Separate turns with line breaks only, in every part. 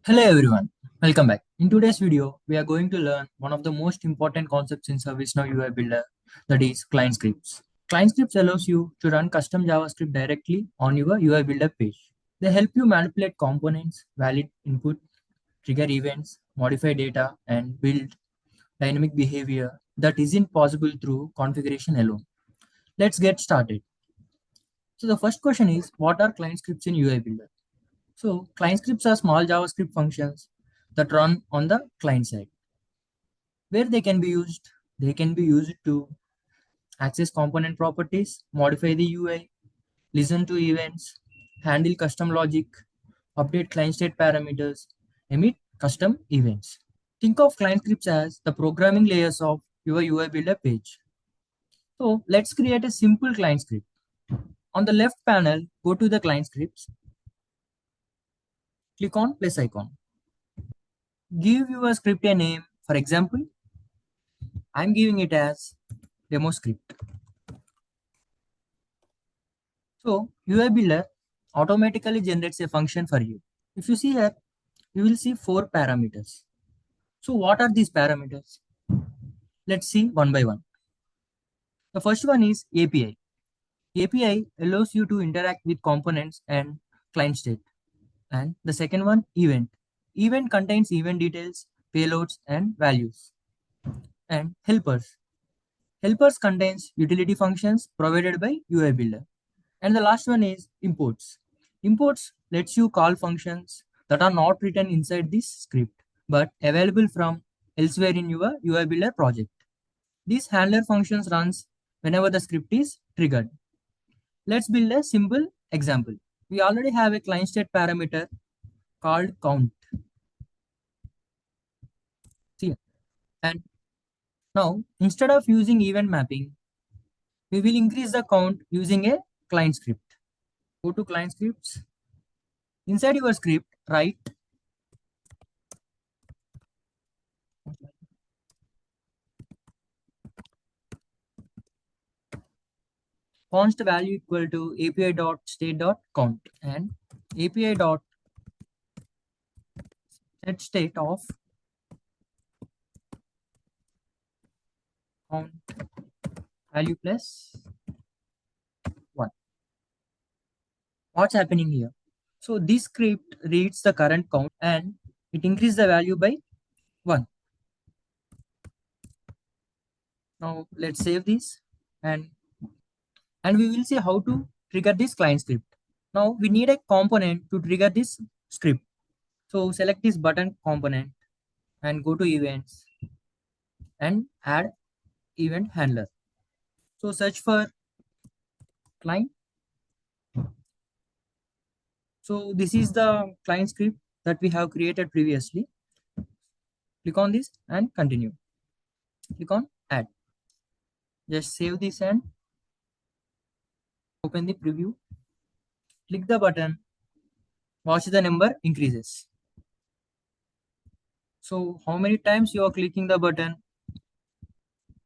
Hello everyone, welcome back. In today's video, we are going to learn one of the most important concepts in ServiceNow UI Builder, that is client scripts. Client scripts allows you to run custom JavaScript directly on your UI Builder page. They help you manipulate components, valid input, trigger events, modify data, and build dynamic behavior that isn't possible through configuration alone. Let's get started. So the first question is, what are client scripts in UI Builder? So client scripts are small JavaScript functions that run on the client side. Where they can be used? They can be used to access component properties, modify the UI, listen to events, handle custom logic, update client state parameters, emit custom events. Think of client scripts as the programming layers of your UI builder page. So let's create a simple client script. On the left panel, go to the client scripts, click on plus icon. Give your script a name. For example, I'm giving it as demo script. So UI Builder automatically generates a function for you. If you see here, you will see four parameters. So what are these parameters? Let's see one by one. The first one is API. API allows you to interact with components and client state. And the second one, event. Event contains event details, payloads, and values. And helpers. Helpers contains utility functions provided by UI Builder. And the last one is imports. Imports lets you call functions that are not written inside this script but available from elsewhere in your UI Builder project. This handler functions runs whenever the script is triggered. Let's build a simple example. We already have a client state parameter called count. See, and now instead of using event mapping, we will increase the count using a client script. Go to client scripts. Inside your script, write const value equal to api.state.count and api.setState of count value plus 1. What's happening here? So this script reads the current count and it increases the value by 1. Now let's save this and we will see how to trigger this client script. Now we need a component to trigger this script. So select this button component and go to events and add event handler. So search for client. So this is the client script that we have created previously. Click on this and continue. Click on add. Just save this and open the preview. Click the button. Watch the number increases. So how many times you are clicking the button?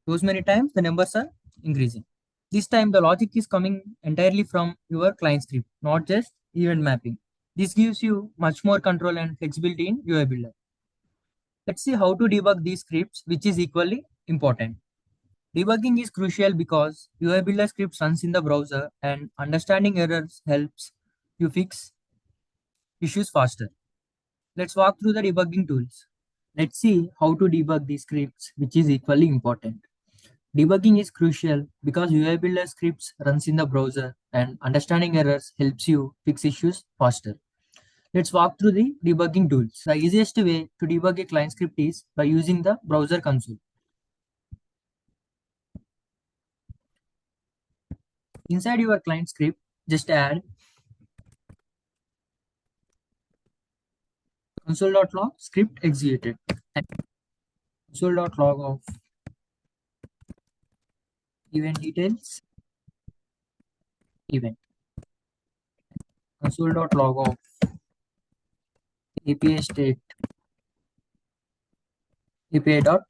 Those many times the numbers are increasing. This time the logic is coming entirely from your client script, not just event mapping. This gives you much more control and flexibility in UI Builder. Let's see how to debug these scripts, which is equally important. Debugging is crucial because UI Builder scripts runs in the browser and understanding errors helps you fix issues faster. Let's walk through the debugging tools. Let's see how to debug these scripts, which is equally important. Debugging is crucial because UI Builder scripts runs in the browser and understanding errors helps you fix issues faster. Let's walk through the debugging tools. The easiest way to debug a client script is by using the browser console. Inside your client script, just add console.log script executed and console.log of event details event console.log of API state API dot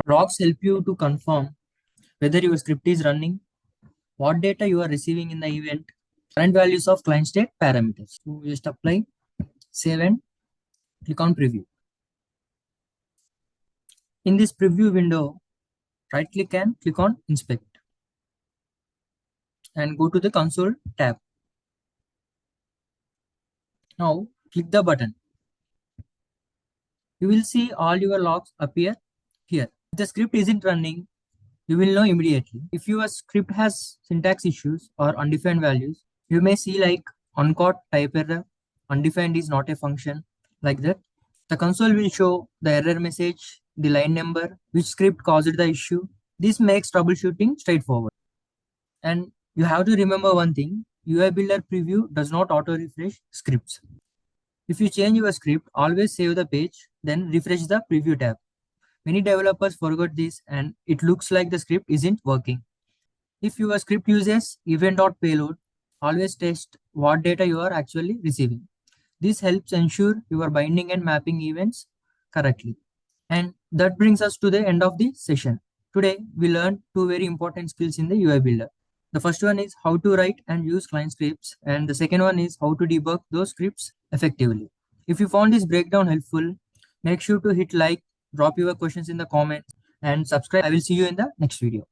logs help you to confirm whether your script is running, what data you are receiving in the event, current values of client state parameters. So just apply Save and click on preview. In this preview window, right click and click on inspect and go to the console tab. Now click the button. You will see all your logs appear here. If the script isn't running, you will know immediately. If your script has syntax issues or undefined values, you may see like uncaught type error, undefined is not a function, like that. The console will show the error message, the line number, which script caused the issue. This makes troubleshooting straightforward. And you have to remember one thing, UI Builder preview does not auto-refresh scripts. If you change your script, always save the page, then refresh the preview tab. Many developers forgot this and it looks like the script isn't working. If your script uses event.payload, always test what data you are actually receiving. This helps ensure you are binding and mapping events correctly. And that brings us to the end of the session. Today, we learned two very important skills in the UI Builder. The first one is how to write and use client scripts, and the second one is how to debug those scripts effectively. If you found this breakdown helpful, make sure to hit like, drop your questions in the comments, and subscribe. I will see you in the next video.